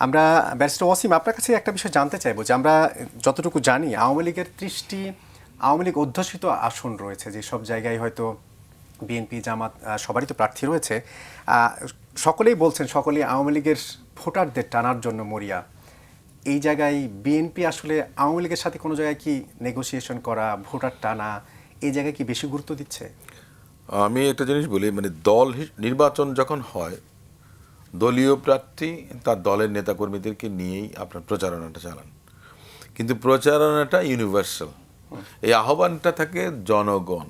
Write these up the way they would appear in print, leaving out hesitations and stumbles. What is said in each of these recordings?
আমরা ব্যারিস্টার ওয়াসিম আপনার কাছে একটা বিষয় জানতে চাইবো যে আমরা যতটুকু জানি আওয়ামী লীগের 30টি আওয়ামী লীগ অধ্যুষিত আসন রয়েছে, যে সব জায়গায় হয়তো বিএনপি জামাত সবারই তো প্রার্থী রয়েছে। সকলেই বলছেন সকলেই আওয়ামী লীগের ভোটারদের টানার জন্য মরিয়া। এই জায়গায় বিএনপি আসলে আওয়ামী লীগের সাথে কোনো জায়গায় কি নেগোসিয়েশন করা, ভোটার টানা, এই জায়গায় কি বেশি গুরুত্ব দিচ্ছে? আমি একটা জিনিস বলি, মানে দল নির্বাচন যখন হয়, দলীয় প্রার্থী তার দলের নেতাকর্মীদেরকে নিয়েই আপনার প্রচারণাটা চালান, কিন্তু প্রচারণাটা ইউনিভার্সাল। এই আহ্বানটা থাকে জনগণ,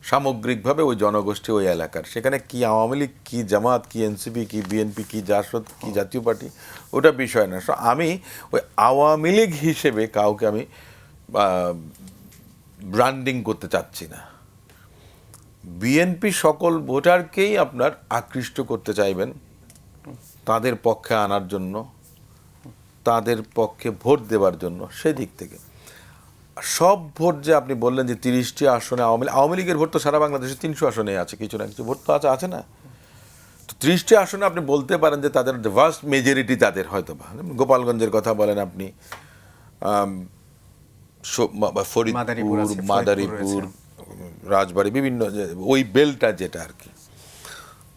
সামগ্রিকভাবে ওই জনগোষ্ঠী, ওই এলাকার। সেখানে কি আওয়ামী লীগ, কি জামাত, কি এনসিপি, কি বিএনপি, কি জাসদ, কি জাতীয় পার্টি, ওটা বিষয় না। আমি ওই আওয়ামী লীগ হিসেবে কাউকে আমি ব্র্যান্ডিং করতে চাচ্ছি না। বিএনপি সকল ভোটারকেই আপনার আকৃষ্ট করতে চাইবেন তাদের পক্ষে আনার জন্য, তাদের পক্ষে ভোট দেওয়ার জন্য। সেদিক থেকে সব ভোট যে আপনি বললেন যে 30টি আসনে আওয়ামী লীগের ভোট তো সারা বাংলাদেশে 300 আসনে আছে, কিছু না কিছু ভোট তো আছে না? তো 30টি আসনে আপনি বলতে পারেন যে তাদের ভাস্ট মেজরিটি তাদের হয়তো বা, গোপালগঞ্জের কথা বলেন আপনি, ফরিদপুর, মাদারীপুর, রাজবাড়ী, বিভিন্ন ওই বেলটা যেটা আর কি,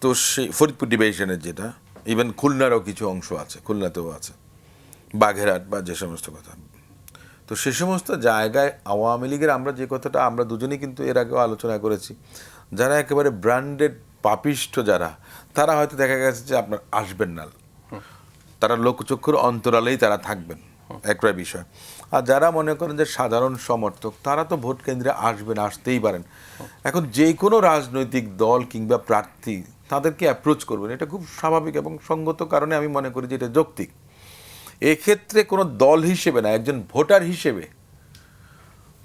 তো সেই ফরিদপুর ডিভিশনের যেটা, ইভেন খুলনারও কিছু অংশ আছে, খুলনাতেও আছে, বাঘেরহাট বা যে সমস্ত কথা। তো সে সমস্ত জায়গায় আওয়ামী লীগের আমরা যে কথাটা আমরা দুজনেই কিন্তু এর আগেও আলোচনা করেছি, যারা একেবারে ব্র্যান্ডেড পাপিষ্ঠ যারা, তারা হয়তো দেখা গেছে যে আপনার আসবেন না, তারা লোকচক্ষুর অন্তরালেই তারা থাকবেন, একটা বিষয়। আর যারা মনে করেন যে সাধারণ সমর্থক, তারা তো ভোট কেন্দ্রে আসবেন, আসতেই পারেন। এখন যে কোনো রাজনৈতিক দল কিংবা প্রার্থী তাদেরকে অ্যাপ্রোচ করবেন, এটা খুব স্বাভাবিক এবং সঙ্গত কারণে আমি মনে করি যে এটা যৌক্তিক। এক্ষেত্রে কোনো দল হিসেবে না, একজন ভোটার হিসেবে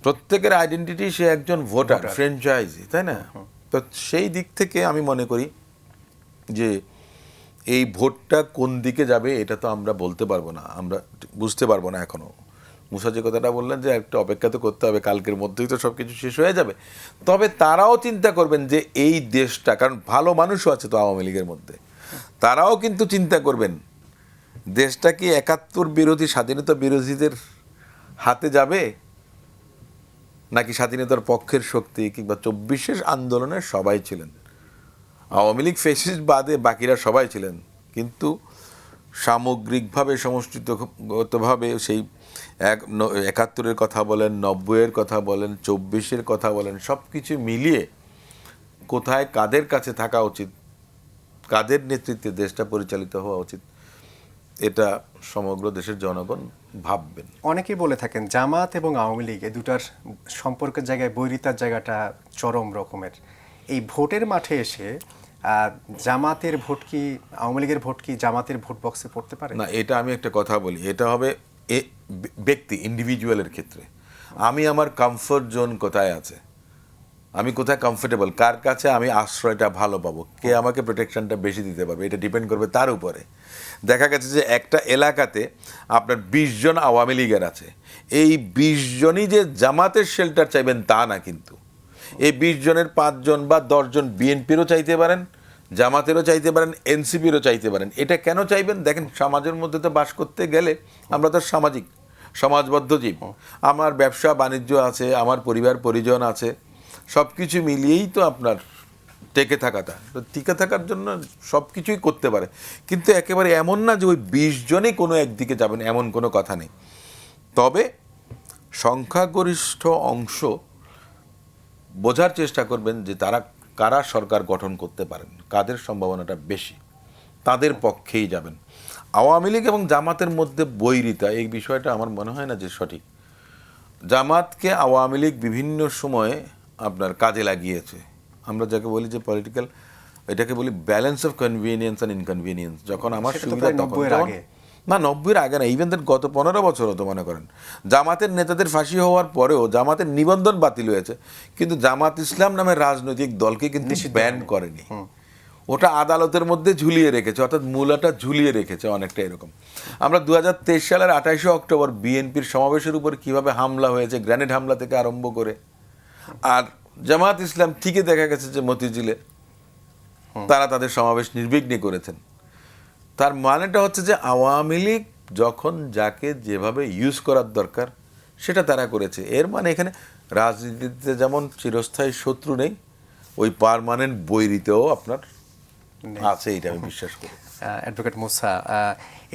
প্রত্যেকের আইডেন্টিটি, সে একজন ভোটার, ফ্র্যাঞ্চাইজি, তাই না? তো সেই দিক থেকে আমি মনে করি যে এই ভোটটা কোন দিকে যাবে এটা তো আমরা বলতে পারবো না, আমরা বুঝতে পারবো না এখনো। মুসা যে কথাটা বললেন যে একটা অপেক্ষা তো করতে হবে, কালকের মধ্যেই তো সব কিছু শেষ হয়ে যাবে। তবে তারাও চিন্তা করবেন যে এই দেশটা, কারণ ভালো মানুষও আছে তো আওয়ামী লীগের মধ্যে, তারাও কিন্তু চিন্তা করবেন দেশটা কি 71 বিরোধী স্বাধীনতা বিরোধীদের হাতে যাবে, নাকি স্বাধীনতার পক্ষের শক্তি কিংবা 24-এর আন্দোলনে সবাই ছিলেন, আওয়ামী লীগ ফেসিস্ট বাদে বাকিরা সবাই ছিলেন, কিন্তু সামগ্রিকভাবে সমষ্টিগতভাবে সেই 71-এর কথা বলেন, 90-এর কথা বলেন, 24-এর কথা বলেন, সব কিছু মিলিয়ে কোথায় কাদের কাছে থাকা উচিত, কাদের নেতৃত্বে দেশটা পরিচালিত হওয়া উচিত, এটা সমগ্র দেশের জনগণ ভাববেন। অনেকেই বলে থাকেন জামাত এবং আওয়ামী লীগ এই দুটার সম্পর্কের জায়গায় বৈরিতার জায়গাটা চরম রকমের। এই ভোটের মাঠে এসে জামাতের ভোট কি আওয়ামী লীগের ভোট কি জামাতের ভোট বক্সে পড়তে পারে না, এটা আমি একটা কথা বলি, এটা হবে ব্যক্তি, ইন্ডিভিজুয়ালের ক্ষেত্রে। আমি আমার কমফোর্ট জোন কোথায় আছে, আমি কোথায় কমফোর্টেবল, কার কাছে আমি আশ্রয়টা ভালো পাবো, কে আমাকে প্রোটেকশনটা বেশি দিতে পারবে, এটা ডিপেন্ড করবে তার উপরে। দেখা গেছে যে একটা এলাকাতে আপনার 20 জন আওয়ামী লীগের আছে, এই 20 জনই যে জামাতের শেল্টার চাইবেন তা না, কিন্তু এই 20 জনের 5 জন বা 10 জন বিএনপিরও চাইতে পারেন, জামাতেরও চাইতে পারেন, এনসিপিরও চাইতে পারেন। এটা কেন চাইবেন? দেখেন, সমাজের মধ্যে তো বাস করতে গেলে আমরা তো সামাজিক, সমাজবদ্ধ জীব। আমার ব্যবসা বাণিজ্য আছে, আমার পরিবার পরিজন আছে, সব কিছু মিলিয়েই তো আপনার টেকে থাকাটা, তো টিকে থাকার জন্য সব কিছুই করতে পারে। কিন্তু একেবারে এমন না যে ওই 20 জনই কোনো একদিকে যাবেন, এমন কোনো কথা নেই। তবে সংখ্যাগরিষ্ঠ অংশ বোঝার চেষ্টা করবেন যে তারা কারা সরকার গঠন করতে পারেন, কাদের সম্ভাবনাটা বেশি, তাদের পক্ষেই যাবেন। আওয়ামী লীগ এবং জামাতের মধ্যে বৈরিতা, এই বিষয়টা আমার মনে হয় না যে সঠিক। জামাতকে আওয়ামী লীগ বিভিন্ন সময়ে আপনার কাজে লাগিয়েছে, আমরা যাকে বলি যে পলিটিক্যাল, এটাকে বলি balance of convenience and inconvenience. যখন আমার সুবিধা তখন না, 90-এর আগে না, ইভেন দেন গত 15 বছর হতো। মনে করেন জামাতের নেতাদের ফাঁসি হওয়ার পরেও জামাতের নিবন্ধন বাতিল হয়েছে, কিন্তু জামাত ইসলাম নামের রাজনৈতিক দলকে কিন্তু ব্যান করেনি, ওটা আদালতের মধ্যে ঝুলিয়ে রেখেছে, অর্থাৎ মূলাটা ঝুলিয়ে রেখেছে অনেকটা এরকম। আমরা 2023 সালের 28শে অক্টোবর বিএনপির সমাবেশের উপর কিভাবে হামলা হয়েছে, গ্রেনেড হামলা থেকে আরম্ভ করে, আর জামাত ইসলাম ঠিকই দেখা গেছে যে মতিঝিলে তারা তাদের সমাবেশ নির্বিঘ্নে করেছেন। তার মানেটা হচ্ছে যে আওয়ামী লীগ যখন যাকে যেভাবে ইউজ করার দরকার সেটা তারা করেছে। এর মানে এখানে রাজনীতিতে যেমন চিরস্থায়ী শত্রু নেই, ওই পার্মানেন্ট বৈরিতেও আপনার আছে, এটা আমি বিশ্বাস করি। অ্যাডভোকেট মুসা,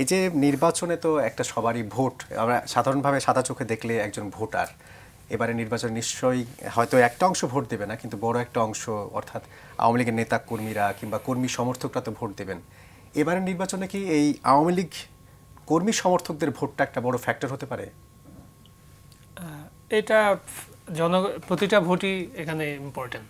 এই যে নির্বাচনে তো একটা সবারই ভোট, আমরা সাধারণভাবে সাদা চোখে দেখলে একজন ভোটার এবারে নির্বাচন নিশ্চয়ই হয়তো একটা অংশ ভোট দেবে না, কিন্তু বড় একটা অংশ অর্থাৎ আওয়ামী লীগের নেতা কর্মীরা কিংবা কর্মী সমর্থকরা তো ভোট দেবেন। এবারে নির্বাচনে কি এই আওয়ামী লীগ কর্মী সমর্থকদের ভোটটা একটা বড় ফ্যাক্টর হতে পারে? এটা প্রতিটা ভোটই এখানে ইম্পর্টেন্ট।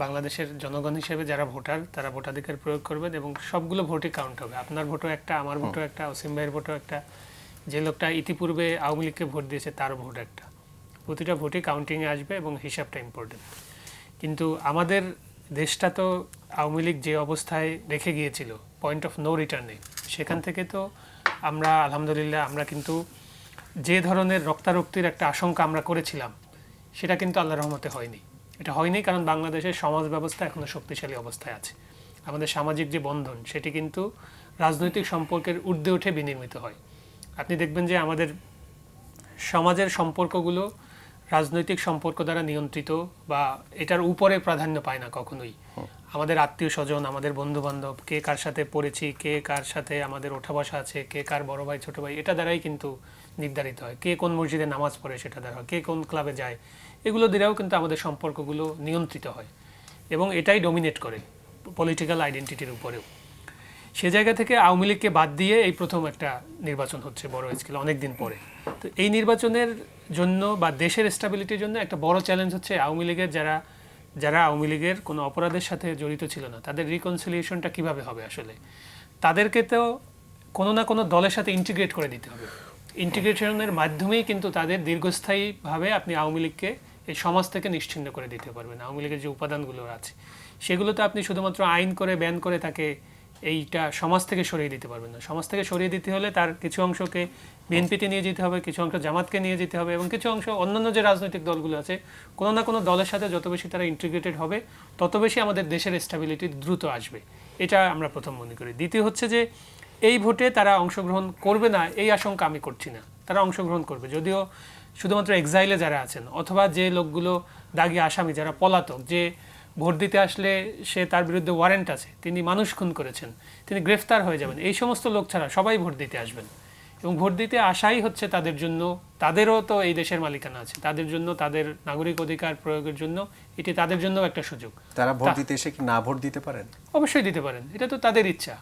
বাংলাদেশের জনগণ হিসেবে যারা ভোটার তারা ভোটাধিকার প্রয়োগ করবেন এবং সবগুলো ভোটই কাউন্ট হবে। আপনার ভোটও একটা, আমার ভোটও একটা, অসীম ভাইয়ের ভোটও একটা, যে লোকটা ইতিপূর্বে আওয়ামী লীগকে ভোট দিয়েছে তার ভোট একটা। প্রতিটা ভোটই কাউন্টিংয়ে আসবে এবং হিসাবটা ইম্পর্টেন্ট। কিন্তু আমাদের দেশটা তো আওয়ামী লীগ যে অবস্থায় রেখে গিয়েছিল, পয়েন্ট অফ নো রিটার্নে, সেখান থেকে তো আমরা আলহামদুলিল্লাহ আমরা কিন্তু যে ধরনের রক্তারক্তির একটা আশঙ্কা আমরা করেছিলাম সেটা কিন্তু আল্লাহর রহমতে হয়নি। এটা হয়নি কারণ বাংলাদেশের সমাজ ব্যবস্থা এখনো শক্তিশালী অবস্থায় আছে। আমাদের সামাজিক যে বন্ধন সেটি কিন্তু রাজনৈতিক সম্পর্কের ঊর্ধ্বে উঠে বিনির্মিত হয়। আপনি দেখবেন যে আমাদের সমাজের সম্পর্কগুলো রাজনৈতিক সম্পর্ক দ্বারা নিয়ন্ত্রিত বা এটার উপরে প্রাধান্য পায় না কখনোই। আমাদের আত্মীয় স্বজন, আমাদের বন্ধু বান্ধব, কে কার সাথে পড়েছি, কে কার সাথে আমাদের ওঠা বসা আছে, কে কার বড় ভাই ছোট ভাই, এটা দ্বারাই কিন্তু নির্ধারিত হয়। কে কোন মসজিদে নামাজ পড়ে সেটা দ্বারা হয়, কে কোন ক্লাবে যায়, এগুলো দ্বারাও কিন্তু আমাদের সম্পর্কগুলো নিয়ন্ত্রিত হয় এবং এটাই ডমিনেট করে পলিটিক্যাল আইডেন্টিটির উপরেও। সে জায়গা থেকে আওয়ামী লীগকে বাদ দিয়ে এই প্রথম একটা নির্বাচন হচ্ছে বড় স্কেলে অনেক দিন পরে। তো এই নির্বাচনের জন্য বা দেশের স্টেবিলিটির জন্য একটা বড় চ্যালেঞ্জ হচ্ছে আওয়ামী লীগের যারা আওয়ামী লীগের কোনো অপরাধের সাথে জড়িত ছিল না তাদের রিকনসিলিয়েশনটা কিভাবে হবে। আসলে তাদেরকে তো কোনো না কোনো দলের সাথে ইন্টিগ্রেট করে দিতে হবে। ইন্টিগ্রেশনের মাধ্যমেই কিন্তু তাদের দীর্ঘস্থায়ীভাবে আপনি আওয়ামী লীগকে এই সমাজ থেকে নিশ্চিহ্ন করে দিতে পারবেন। আওয়ামী লীগের যে উপাদানগুলো আছে সেগুলোতে আপনি শুধুমাত্র আইন করে ব্যান করে তাকে এইটা সমাজ থেকে সরিয়ে দিতে পারবেন না। সমাজ থেকে সরিয়ে দিতে হলে তার কিছু অংশকে বিএনপিতে নিয়ে যেতে হবে, কিছু অংশ জামাতকে নিয়ে যেতে হবে এবং কিছু অংশ অন্যান্য যে রাজনৈতিক দলগুলো আছে কোনো না কোনো দলের সাথে যত বেশি তারা ইন্টিগ্রেটেড হবে তত বেশি আমাদের দেশের স্টেবিলিটি দ্রুত আসবে। এটা আমরা প্রথম মনে করি। দ্বিতীয় হচ্ছে যে এই ভোটে তারা অংশগ্রহণ করবে না এই আশঙ্কা আমি করছি না, তারা অংশগ্রহণ করবে। যদিও শুধুমাত্র এক্সাইলে যারা আছেন অথবা যে লোকগুলো দাগি আসামি, যারা পলাতক, যে ভোট দিতে আসলে সে তার বিরুদ্ধে ওয়ারেন্ট আছে, তিনি মানুষ খুন করেছেন, তিনি গ্রেফতার হয়ে যাবেন, এই সমস্ত লোক ছাড়া সবাই ভোট দিতে আসবেন। এবং ভোট দিতে আসাই হচ্ছে তাদের জন্য, তাদেরও তো এই দেশের মালিকানা আছে, তাদের জন্য তাদের নাগরিক অধিকার প্রয়োগের জন্য এটি তাদের জন্য একটা সুযোগ। তারা ভোট দিতে এসে কি না ভোট দিতে পারেন? অবশ্যই দিতে পারেন, এটা তো তাদের ইচ্ছা।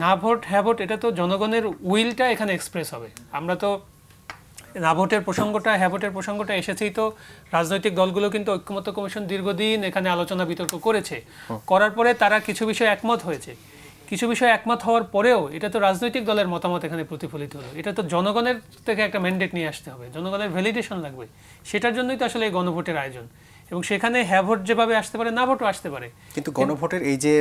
না ভোট হ্যাঁ ভোট, এটা তো জনগণের উইলটা এখানে এক্সপ্রেস হবে। আমরা তো না ভোটের প্রসঙ্গটা, হ্যাঁ ভোটের প্রসঙ্গটা এসেছেই তো রাজনৈতিক দলগুলো কিন্তু ঐক্যমত্য কমিশন দীর্ঘদিন এখানে আলোচনা বিতর্ক করেছে, করার পরে তারা কিছু বিষয়ে একমত হয়েছে। কিছু বিষয়ে একমত হওয়ার পরেও এটা তো রাজনৈতিক দলের মতামত এখানে প্রতিফলিত হলো, এটা তো জনগণের থেকে একটা ম্যান্ডেট নিয়ে আসতে হবে, জনগণের ভ্যালিডেশন লাগবে। সেটার জন্যই তো আসলে এই গণভোটের আয়োজন। এবং সেখানে হ্যাঁ ভোট যেভাবে আসতে পারে না ভোটও আসতে পারে। কিন্তু গণভোটের এই যে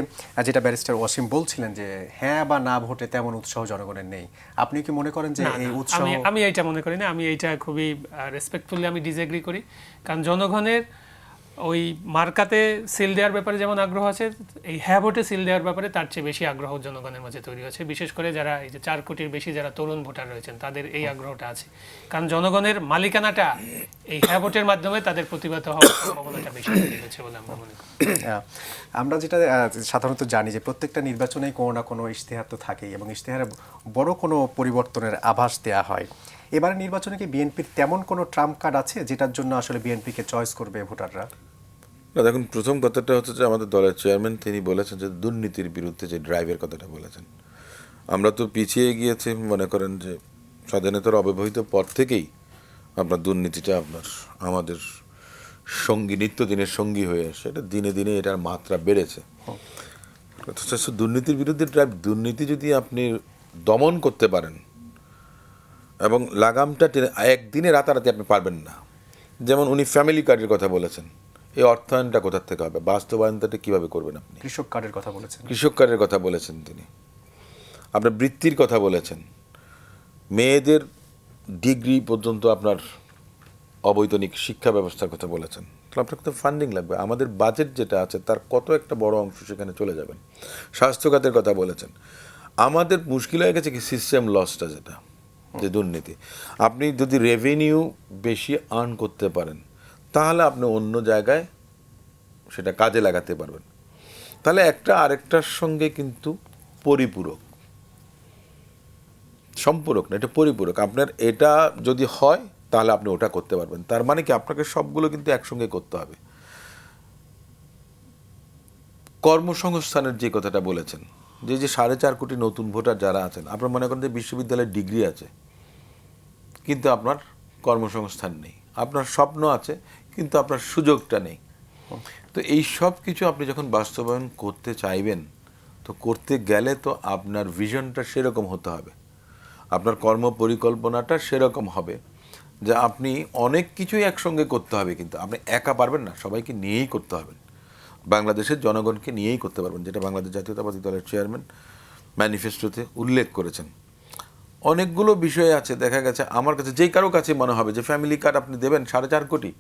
যেটা ব্যারিস্টার ওয়াসিম বলছিলেন যে হ্যাঁ বা না ভোটে তেমন উৎসাহ জনগণের নেই, আপনি কি মনে করেন যে এই উৎসাহ? আমি এইটা মনে করি না, আমি এইটা খুবই রেসপেক্টফুলি আমি ডিসএগ্রি করি। কারণ জনগণের ওই মার্কাতে সিল দেওয়ার ব্যাপারে যেমন আগ্রহ আছে, এই হ্যাঁ ভোটে সিল দেওয়ার ব্যাপারে তার চেয়ে বেশি আগ্রহ জনগণের মাঝে তৈরি হয়েছে। বিশেষ করে যারা এই যে 4 কোটির বেশি যারা তরুণ ভোটার রয়েছেন তাদের এই আগ্রহটা আছে। কারণ জনগণের মালিকানাটা এই হ্যাঁ ভোটের মাধ্যমে তাদের প্রতিভাত হওয়ার সম্ভাবনাটা বেশি তৈরি হয়েছে বলে আমরা মনে করি। আমরা যেটা সাধারণত জানি যে প্রত্যেকটা নির্বাচনেই কোনো না কোনো ইশতেহার তো থাকেই এবং ইশতেহারে বড় কোনো পরিবর্তনের আভাস দেওয়া হয়। এবারে নির্বাচনে কি বিএনপির তেমন কোনো ট্রাম্প কার্ড আছে যেটার জন্য আসলে বিএনপিকে চয়েস করবে ভোটাররা? না, দেখুন, প্রথম কথাটা হচ্ছে যে আমাদের দলের চেয়ারম্যান তিনি বলেছেন যে দুর্নীতির বিরুদ্ধে যে ড্রাইভের কথাটা বলেছেন। আমরা তো পিছিয়ে গিয়েছি, মনে করেন যে স্বাধীনতার অব্যবহিত পর থেকেই আপনার দুর্নীতিটা আমাদের সঙ্গী, নিত্যদিনের সঙ্গী হয়ে আসে। এটা দিনে দিনে এটার মাত্রা বেড়েছে। অথচ দুর্নীতির বিরুদ্ধে ড্রাইভ, দুর্নীতি যদি আপনি দমন করতে পারেন এবং লাগামটা একদিনে রাতারাতি আপনি পারবেন না। যেমন উনি ফ্যামিলি কার্ডের কথা বলেছেন, এই অর্থায়নটা কোথার থেকে হবে, বাস্তবায়নটা কীভাবে করবেন আপনি? কৃষক কার্ডের কথা বলেছেন, কৃষক কার্ডের কথা বলেছেন তিনি, আপনার বৃত্তির কথা বলেছেন, মেয়েদের ডিগ্রি পর্যন্ত আপনার অবৈতনিক শিক্ষা ব্যবস্থার কথা বলেছেন। তাহলে আপনার কত ফান্ডিং লাগবে, আমাদের বাজেট যেটা আছে তার কত একটা বড় অংশ সেখানে চলে যাবেন। স্বাস্থ্য খাতের কথা বলেছেন। আমাদের মুশকিল হয়ে গেছে কি সিস্টেম লসটা, যেটা যে দুর্নীতি। আপনি যদি রেভিনিউ বেশি আর্ন করতে পারেন তাহলে আপনি অন্য জায়গায় সেটা কাজে লাগাতে পারবেন, তাহলে একটা আরেকটার সঙ্গে কিন্তু পরিপূরক, সম্পূরক না, এটা পরিপূরক। আপনার এটা যদি হয় তাহলে আপনি ওটা করতে পারবেন, তার মানে কি আপনাকে সবগুলো কিন্তু একসঙ্গে করতে হবে। কর্মসংস্থানের যে কথাটা বলেছেন, যে 4.5 কোটি নতুন ভোটার যারা আছেন, আপনার মনে করেন যে বিশ্ববিদ্যালয়ের ডিগ্রি আছে কিন্তু আপনার কর্মসংস্থান নেই, আপনার স্বপ্ন আছে কিন্তু আপনার সুযোগটা নেই। তো এই সব কিছু আপনি যখন বাস্তবায়ন করতে চাইবেন, তো করতে গেলে তো আপনার ভিশনটা সেরকম হতে হবে, আপনার কর্ম পরিকল্পনাটা সেরকম হবে যে আপনি অনেক কিছুই একসঙ্গে করতে হবে, কিন্তু আপনি একা পারবেন না, সবাইকে নিয়েই করতে হবে, বাংলাদেশের জনগণকে নিয়েই করতে পারবেন, যেটা বাংলাদেশ জাতীয়তাবাদী দলের চেয়ারম্যান ম্যানিফেস্টোতে উল্লেখ করেছেন। অনেকগুলো বিষয় আছে, দেখা গেছে আমার কাছে যেই কারো কাছে মনে হবে যে ফ্যামিলি কার্ড আপনি দেবেন 4.5 কোটি,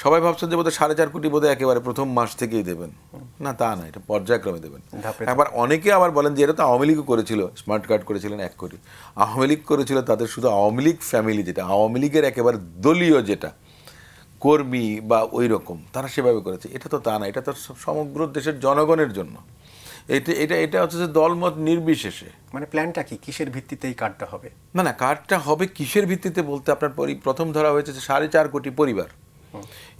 সবাই ভাবছেন যে বোধহয় 4.5 কোটি বোধহয় একেবারে প্রথম মাস থেকেই দেবেন, না তা না, এটা পর্যায়ক্রমে দেবেন। আবার অনেকে আবার বলেন যে এটা তো আওয়ামী লীগও করেছিল, স্মার্ট কার্ড করেছিলেন 1 কোটি, আওয়ামী লীগ করেছিল তাদের শুধু আওয়ামী লীগ ফ্যামিলি, যেটা আওয়ামী লীগের একেবারে দলীয় যেটা কর্মী বা ওই রকম, তারা সেভাবে করেছে। এটা তো তা না, এটা তো সমগ্র দেশের জনগণের জন্য। এটা এটা এটা হচ্ছে যে দলমত নির্বিশেষে। মানে প্ল্যানটা কি, কিসের ভিত্তিতে এই কার্ডটা হবে? না না, কার্ডটা হবে কিসের ভিত্তিতে বলতে, আপনার প্রথম ধরা হয়েছে যে 4.5 কোটি পরিবার।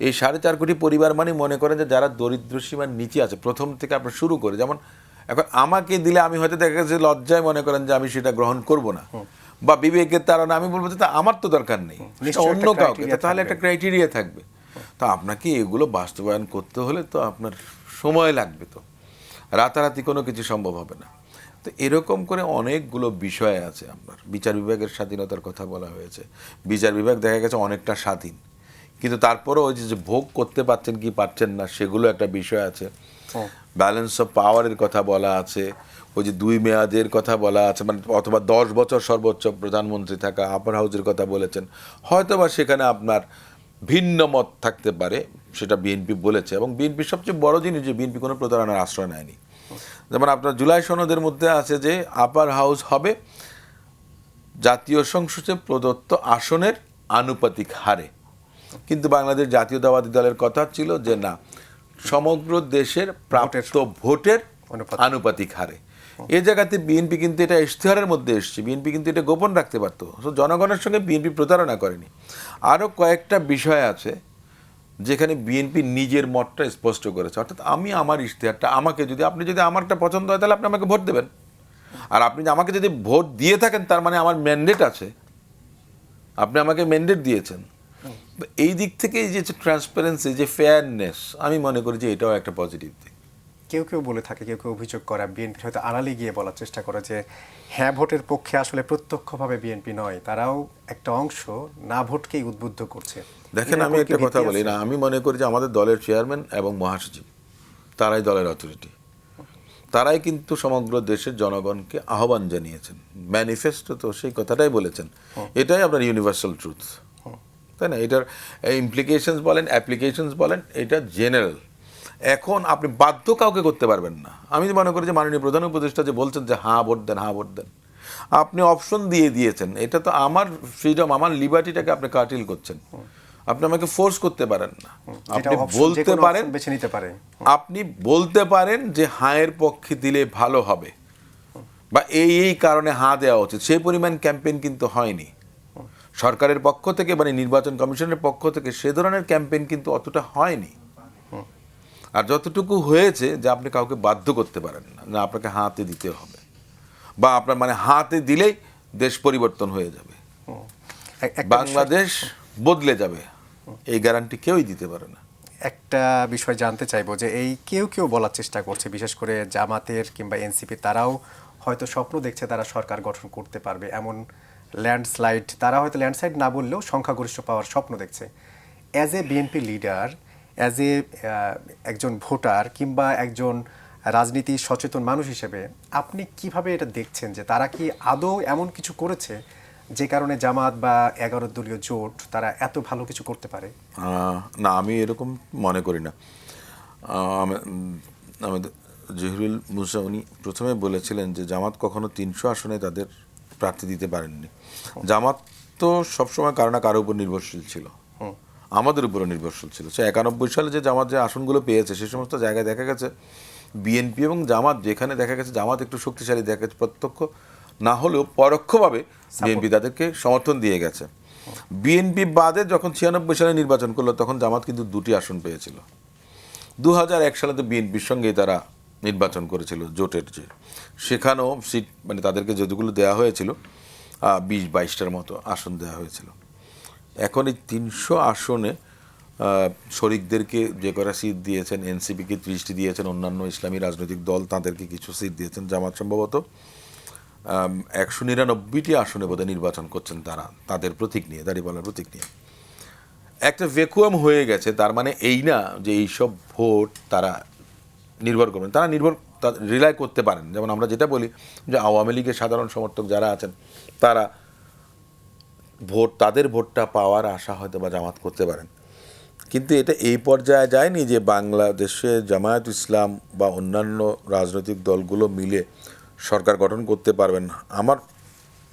এই 4.5 কোটি পরিবার মানে মনে করেন যে যারা দরিদ্র সীমার নিচে আছে, প্রথম থেকে আপনার শুরু করে, যেমন এখন আমাকে দিলে আমি হয়তো দেখা গেছে লজ্জায় মনে করেন যে আমি সেটা গ্রহণ করব না, বা বিবেকের তারা আমি বলবো যে আমার তো দরকার নেই, অন্য কাউকে, তাহলে একটা ক্রাইটেরিয়া থাকবে। তো আপনাকে এগুলো বাস্তবায়ন করতে হলে তো আপনার সময় লাগবে, তো রাতারাতি কোনো কিছু সম্ভব হবে না। তো এরকম করে অনেকগুলো বিষয় আছে। আপনার বিচার বিভাগের স্বাধীনতার কথা বলা হয়েছে, বিচার বিভাগ দেখা গেছে অনেকটা স্বাধীন, কিন্তু তারপরেও ওই যে ভোগ করতে পারছেন কি পারছেন না সেগুলো একটা বিষয় আছে। ব্যালেন্স অফ পাওয়ারের কথা বলা আছে, ওই যে 2 মেয়াদের কথা বলা আছে, মানে অথবা 10 বছর সর্বোচ্চ প্রধানমন্ত্রী থাকা, আপার হাউসের কথা বলেছেন, হয়তোবা সেখানে আপনার ভিন্ন মত থাকতে পারে, সেটা বিএনপি বলেছে। এবং বিএনপির সবচেয়ে বড় জিনিস যে বিএনপি কোনো প্রতারণার আশ্রয় নেয়নি। যেমন আপনার জুলাই সনদের মধ্যে আছে যে আপার হাউস হবে জাতীয় সংসদে প্রদত্ত আসনের আনুপাতিক হারে, কিন্তু বাংলাদেশ জাতীয়তাবাদী দলের কথা ছিল যে না, সমগ্র দেশের প্রাপ্ত ভোটের আনুপাতিক হারে। এই জায়গাতে বিএনপি কিন্তু এটা ইশতেহারের মধ্যে এসছে, বিএনপি কিন্তু এটা গোপন রাখতে পারত, জনগণের সঙ্গে বিএনপি প্রতারণা করেনি। আরও কয়েকটা বিষয় আছে যেখানে বিএনপি নিজের মতটা স্পষ্ট করেছে, অর্থাৎ আমি আমার ইশতেহারটা, আমাকে যদি আপনি যদি আমারটা পছন্দ হয় তাহলে আপনি আমাকে ভোট দেবেন, আর আপনি আমাকে যদি ভোট দিয়ে থাকেন তার মানে আমার ম্যান্ডেট আছে, আপনি আমাকে ম্যান্ডেট দিয়েছেন। এই দিক থেকে এই যে ট্রান্সপারেন্সি, যে ফেয়ারনেস, আমি মনে করি যে এটাও একটা পজিটিভ দিক। কেউ কেউ বলে থাকে, কেউ কেউ অভিযোগ করা, বিএনপি হয়তো আড়ালে গিয়ে বলার চেষ্টা করে যে হ্যাঁ ভোটের পক্ষে আসলে প্রত্যক্ষভাবে বিএনপি নয়, তারাও একটা অংশ না ভোটকেই উদ্বুদ্ধ করছে। দেখেন, আমি একটা কথা বলি না, আমি মনে করি যে আমাদের দলের চেয়ারম্যান এবং মহাসচিব তারাই দলের অথরিটি, তারাই কিন্তু সমগ্র দেশের জনগণকে আহ্বান জানিয়েছেন, ম্যানিফেস্টো তো সেই কথাটাই বলেছেন, এটাই আপনার ইউনিভার্সাল ট্রুথ, তাই না? এটার ইমপ্লিকেশনস বলেন, অ্যাপ্লিকেশনস বলেন, এটা জেনারেল। এখন আপনি বাধ্য কাউকে করতে পারবেন না। আমি মনে করি যে মাননীয় প্রধান উপদেষ্টা যে বলছেন যে হ্যাঁ ভোট দেন, হ্যাঁ ভোট দেন, আপনি অপশন দিয়ে দিয়েছেন, এটা তো আমার ফ্রিডম, আমার লিবার্টিটাকে আপনি কাটিল করছেন, আপনি আমাকে ফোর্স করতে পারেন না। আপনি বলতে পারেন, বেছে নিতে পারে, আপনি বলতে পারেন যে হাঁয়ের পক্ষে দিলে ভালো হবে, বা এই এই কারণে হাঁ দেওয়া উচিত। সেই পরিমাণ ক্যাম্পেইন কিন্তু হয়নি সরকারের পক্ষ থেকে, মানে নির্বাচন কমিশনের পক্ষ থেকে সে ধরনের ক্যাম্পেইন কিন্তু অতটা হয়নি। আর যতটুকু হয়েছে যে আপনি কাউকে বাধ্য করতে পারেন না, না আপনাকে হাতে দিতে হবে, বা আপনার মানে হাতে দিলেই দেশ পরিবর্তন হয়ে যাবে, বাংলাদেশ বদলে যাবে, এই গ্যারান্টি কেউই দিতে পারে না। একটা বিষয় জানতে চাইবো যে এই কেউ কেউ বলার চেষ্টা করছে, বিশেষ করে জামাতের কিংবা এনসিপি, তারাও হয়তো স্বপ্ন দেখছে তারা সরকার গঠন করতে পারবে, এমন ল্যান্ডস্লাইড, তারা হয়তো ল্যান্ডস্লাইড না বললেও সংখ্যাগরিষ্ঠ পাওয়ার স্বপ্ন দেখছে। As a BNP leader, as a একজন ভোটার কিংবা একজন রাজনীতি সচেতন মানুষ হিসেবে আপনি কিভাবে এটা দেখছেন যে তারা কি আদৌ এমন কিছু করেছে যে কারণে জামাত বা 11 দলীয় জোট তারা এত ভালো কিছু করতে পারে? না, আমি এরকম মনে করি না। জহিরুল মুসা উনি প্রথমে বলেছিলেন যে জামাত কখনো 300 আসনে তাদের প্রার্থী দিতে পারেননি। জামাত তো সবসময় কারো না কারো উপর নির্ভরশীল ছিল, আমাদের উপরও নির্ভরশীল ছিল। সে 91 সালে যে জামাত যে আসনগুলো পেয়েছে সে সমস্ত জায়গায় দেখা গেছে বিএনপি এবং জামাত, যেখানে দেখা গেছে জামাত একটু শক্তিশালী দেখা গেছে, প্রত্যক্ষ না হলেও পরোক্ষভাবে বিএনপি তাদেরকে সমর্থন দিয়ে গেছে। বিএনপি বাদে যখন 96 সালে নির্বাচন করলো তখন জামাত কিন্তু 2টি আসন পেয়েছিল। 2001 সালে তো বিএনপির সঙ্গেই তারা নির্বাচন করেছিল জোটের, যে সেখানেও সিট মানে তাদেরকে যেগুলো দেওয়া হয়েছিল 20-22টার মতো আসন দেওয়া হয়েছিল। এখন এই 300 আসনে শরিকদেরকে যে করা সিট দিয়েছেন, এনসিপিকে 30টি দিয়েছেন, অন্যান্য ইসলামী রাজনৈতিক দল তাদেরকে কিছু সিট দিয়েছেন, জামাত সম্ভবত 199টি আসনে বোধহয় নির্বাচন করছেন তারা, তাদের প্রতীক নিয়ে, দাঁড়িপাল্লার প্রতীক নিয়ে। একটা ভ্যাকুয়াম হয়ে গেছে, তার মানে এই না যে এইসব ভোট তারা নির্ভর করবেন, তারা রিলাই করতে পারেন। যেমন আমরা যেটা বলি যে আওয়ামী লীগের সাধারণ সমর্থক যারা আছেন তারা তাদের ভোটটা পাওয়ার আশা হয়তো বা জামাত করতে পারেন, কিন্তু এটা এই পর্যায়ে যায়নি যে বাংলাদেশে জামায়াত ইসলাম বা অন্যান্য রাজনৈতিক দলগুলো মিলে সরকার গঠন করতে পারবেন। আমার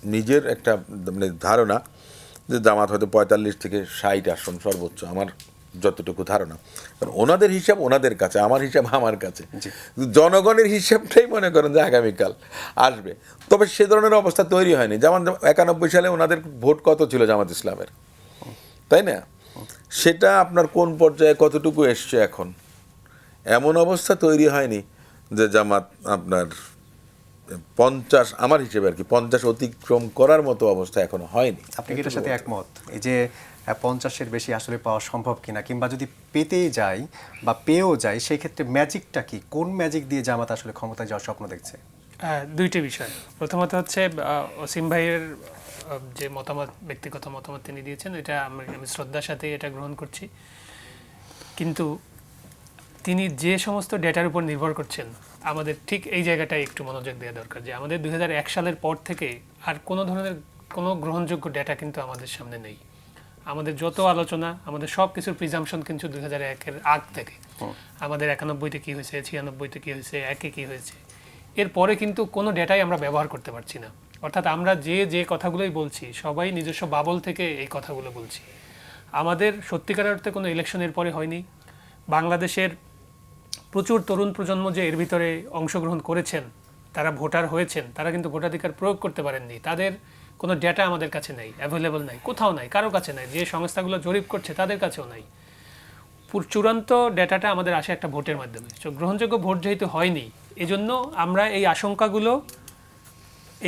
নিজের একটা মানে ধারণা যে জামাত হয়তো 45 থেকে 60 আসন সর্বোচ্চ, আমার যতটুকু ধারণা। কারণ ওনাদের হিসাব ওনাদের কাছে, আমার হিসাব আমার কাছে, জনগণের হিসাবটাই মনে করেন যে আগামীকাল আসবে। তবে সে ধরনের অবস্থা তৈরি হয়নি। যেমন 91 সালে ওনাদের ভোট কত ছিল জামাত ইসলামের, তাই না? সেটা আপনার কোন পর্যায়ে কতটুকু এসছে এখন, এমন অবস্থা তৈরি হয়নি যে জামাত আপনার 50, আমার হিসেবে আর কি 50 অতিক্রম করার মতো অবস্থা এখনো হয়নি। আপনি কি এটার সাথে একমত? এই যে 50-এর বেশি আসলে পাওয়া সম্ভব কিনা, কিংবা যদি পেতেই যায় বা পেয়েও যায় সেই ক্ষেত্রে ম্যাজিকটা কি, কোন ম্যাজিক দিয়ে জামাত আসলে ক্ষমতায় যাওয়ার স্বপ্ন দেখছে? দুইটি বিষয়। প্রথমত হচ্ছে অসীম ভাইয়ের যে মতামত, ব্যক্তিগত মতামত তিনি দিয়েছেন, এটা আমি শ্রদ্ধার সাথে এটা গ্রহণ করছি। কিন্তু তিনি যে সমস্ত ডেটার উপর নির্ভর করছেন, আমাদের ঠিক এই জায়গাটায় একটু মনোযোগ দেওয়া দরকার যে আমাদের 2001 সালের পর থেকে আর কোনো ধরনের কোনো গ্রহণযোগ্য ডেটা কিন্তু আমাদের সামনে নেই। আমাদের যত আলোচনা, আমাদের সব কিছুর প্রিজাম্পশন কিন্তু 2001-এর আগ থেকে। আমাদের 91-তে কী হয়েছে, 96-তে কী হয়েছে, 1-এ কী হয়েছে, এরপরে কিন্তু কোনো ডেটাই আমরা ব্যবহার করতে পারছি না। অর্থাৎ আমরা যে কথাগুলোই বলছি সবাই নিজস্ব বাবল থেকে এই কথাগুলো বলছি। আমাদের সত্যিকার অর্থে কোনো ইলেকশনের পরে হয়নি। বাংলাদেশের প্রচুর তরুণ প্রজন্ম যে এর ভিতরে অংশগ্রহণ করেছেন, তারা ভোটার হয়েছেন, তারা কিন্তু ভোটাধিকার প্রয়োগ করতে পারেননি। তাদের কোনো ডেটা আমাদের কাছে নেই, অ্যাভেলেবল নাই, কোথাও নাই, কারো কাছে নাই, যে সংস্থাগুলো জরিপ করছে তাদের কাছেও নাই। চূড়ান্ত ডেটাটা আমাদের আসে একটা ভোটের মাধ্যমে। গ্রহণযোগ্য ভোট যেহেতু হয়নি, এজন্য আমরা এই আশঙ্কাগুলো,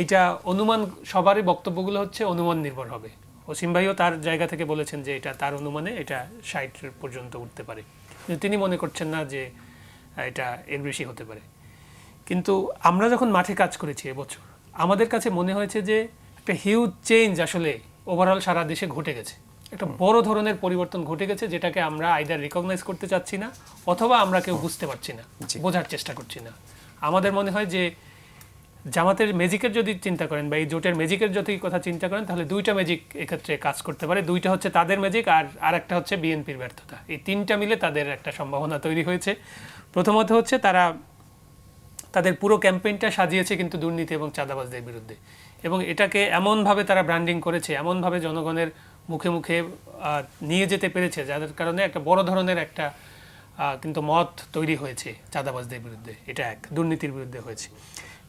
এইটা অনুমান, সবারই বক্তব্যগুলো হচ্ছে অনুমান নির্ভর হবে। অসীম ভাইও তার জায়গা থেকে বলেছেন যে এটা তার অনুমানে এটা 60 পর্যন্ত উঠতে পারে, কিন্তু তিনি মনে করছেন না যে এটা এর বেশি হতে পারে। কিন্তু আমরা যখন মাঠে কাজ করেছি এবছর, আমাদের কাছে মনে হয়েছে যে একটা হিউজ চেঞ্জ আসলে ওভারঅল সারা দেশে ঘটে গেছে। একটা বড় ধরনের পরিবর্তন ঘটে গেছে, যেটাকে আমরা আইদার রিকগনাইজ করতে চাচ্ছি না অথবা আমরা কেউ বুঝতে পারছি না, বোঝার চেষ্টা করছি না। আমাদের মনে হয় যে জামাতের ম্যাজিকের যদি চিন্তা করেন বা এই জোটের ম্যাজিকের যদি কথা চিন্তা করেন, তাহলে দুইটা ম্যাজিক এক্ষেত্রে কাজ করতে পারে। দুইটা হচ্ছে তাদের ম্যাজিক, আর একটা হচ্ছে বিএনপির ব্যর্থতা। এই তিনটা মিলে তাদের একটা সম্ভাবনা তৈরি হয়েছে। প্রথমত হচ্ছে তারা তাদের পুরো ক্যাম্পেইনটা সাজিয়েছে কিন্তু দুর্নীতি এবং চাঁদাবাজদের বিরুদ্ধে, এবং এটাকে এমনভাবে তারা ব্র্যান্ডিং করেছে, এমনভাবে জনগণের মুখে মুখে নিয়ে যেতে পেরেছে, যাদের কারণে একটা বড় ধরনের একটা কিন্তু মত তৈরি হয়েছে চাঁদাবাজদের বিরুদ্ধে। এটা এক, দুর্নীতির বিরুদ্ধে হয়েছে।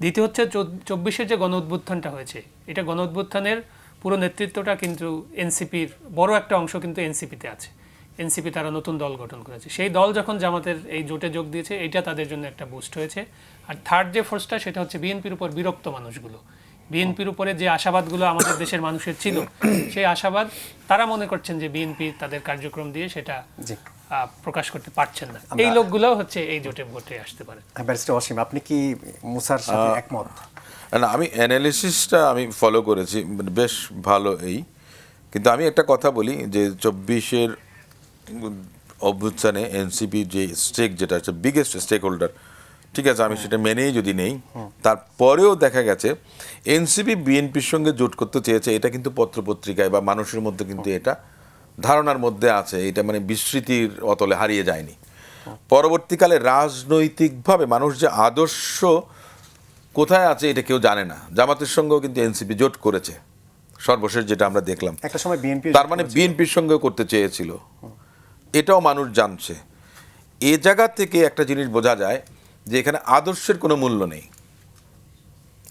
দ্বিতীয় হচ্ছে 24-এর যে গণ অভ্যুত্থানটা হয়েছে, এটা গণ অভ্যুত্থানের পুরো নেতৃত্বটা কিন্তু এনসিপির বড় একটা অংশ কিন্তু এনসিপিতে আছে। এনসিপি তারা নতুন দল গঠন করেছে, সেই দল যখন জামাতের এই জোটে যোগ দিয়েছে, এটা তাদের জন্য একটা বুস্ট হয়েছে। আর থার্ড যে ফোর্সটা, সেটা হচ্ছে বিএনপির উপর বিরক্ত মানুষগুলো। বিএনপির উপরে যে আশাবাদগুলো আমাদের দেশের মানুষের ছিল, সেই আশাবাদ তারা মনে করছেন যে বিএনপি তাদের কার্যক্রম দিয়ে সেটা প্রকাশ করতে পারছেন না। এই লোকগুলো হচ্ছে এই জোটে ভোটে আসতে পারে। ব্যারিস্টার অসীম, আপনি কি মুসার সাথে একমত? না, আমি অ্যানালিসিসটা আমি ফলো করেছি, বেশ ভালো। কিন্তু আমি একটা কথা বলি যে 24-এর অভ্যুত্থানে এনসিপি যে স্টেক, যেটা হচ্ছে বিগেস্ট স্টেক হোল্ডার, ঠিক আছে, আমি সেটা মেনেই যদি নেই, তারপরেও দেখা গেছে এনসিপি বিএনপির সঙ্গে জোট করতে চেয়েছে। এটা কিন্তু পত্রপত্রিকায় বা মানুষের মধ্যে কিন্তু এটা ধারণার মধ্যে আছে, এটা মানে বিস্মৃতির অতলে হারিয়ে যায়নি। পরবর্তীকালে রাজনৈতিকভাবে মানুষ যে আদর্শ কোথায় আছে এটা কেউ জানে না। জামাতের সঙ্গেও কিন্তু এনসিপি জোট করেছে সর্বশেষ, যেটা আমরা দেখলাম। একটা সময় বিএনপি, তার মানে বিএনপির সঙ্গেও করতে চেয়েছিল, এটাও মানুষ জানছে। এ জায়গা থেকে একটা জিনিস বোঝা যায় যে এখানে আদর্শের কোনো মূল্য নেই,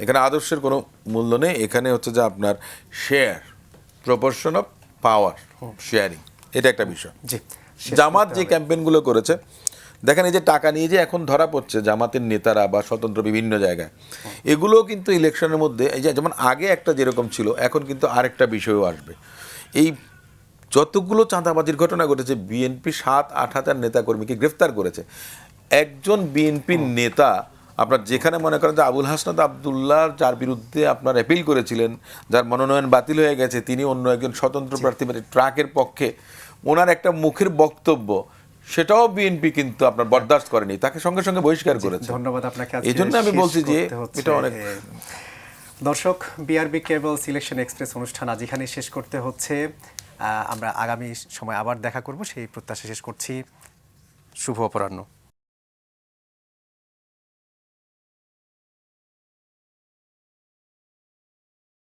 এখানে আদর্শের কোনো মূল্য নেই। এখানে হচ্ছে যে আপনার share, proportion of power sharing, এটা একটা বিষয়। জি, জামাত যে ক্যাম্পেইনগুলো করেছে, দেখেন এই যে টাকা নিয়ে যে এখন ধরা পড়ছে জামাতের নেতারা বা স্বতন্ত্র বিভিন্ন জায়গায়, এগুলোও কিন্তু ইলেকশনের মধ্যে এই যে যেমন আগে একটা যেরকম ছিল, এখন কিন্তু আরেকটা বিষয়ও আসবে। এই যতগুলো চাঁদাবাজির ঘটনা ঘটেছে, বিএনপি 7-8 হাজার নেতাকর্মীকে গ্রেফতার করেছে। একজন বিএনপির নেতা আপনার যেখানে মনে করেন যে আবুল হাসনাত আবদুল্লাহ, যার বিরুদ্ধে আপনার অ্যাপিল করেছিলেন, যার মনোনয়ন বাতিল হয়ে গেছে, তিনি অন্য একজন স্বতন্ত্র প্রার্থী মানে ট্রাকের পক্ষে, ওনার একটা মুখের বক্তব্য, সেটাও বিএনপি কিন্তু আপনার বরদাস্ত করেনি, তাকে সঙ্গে সঙ্গে বহিষ্কার করেছে। ধন্যবাদ আপনাকে। এই জন্য আমি বলছি যে এটা অনেক। দর্শক, বিআরবি কেবল সিলেকশন এক্সপ্রেস অনুষ্ঠান আজ এখানেই শেষ করতে হচ্ছে। আমরা আগামী সময় আবার দেখা করব সেই প্রত্যাশা শেষ করছি। শুভ অপরাহ্ন।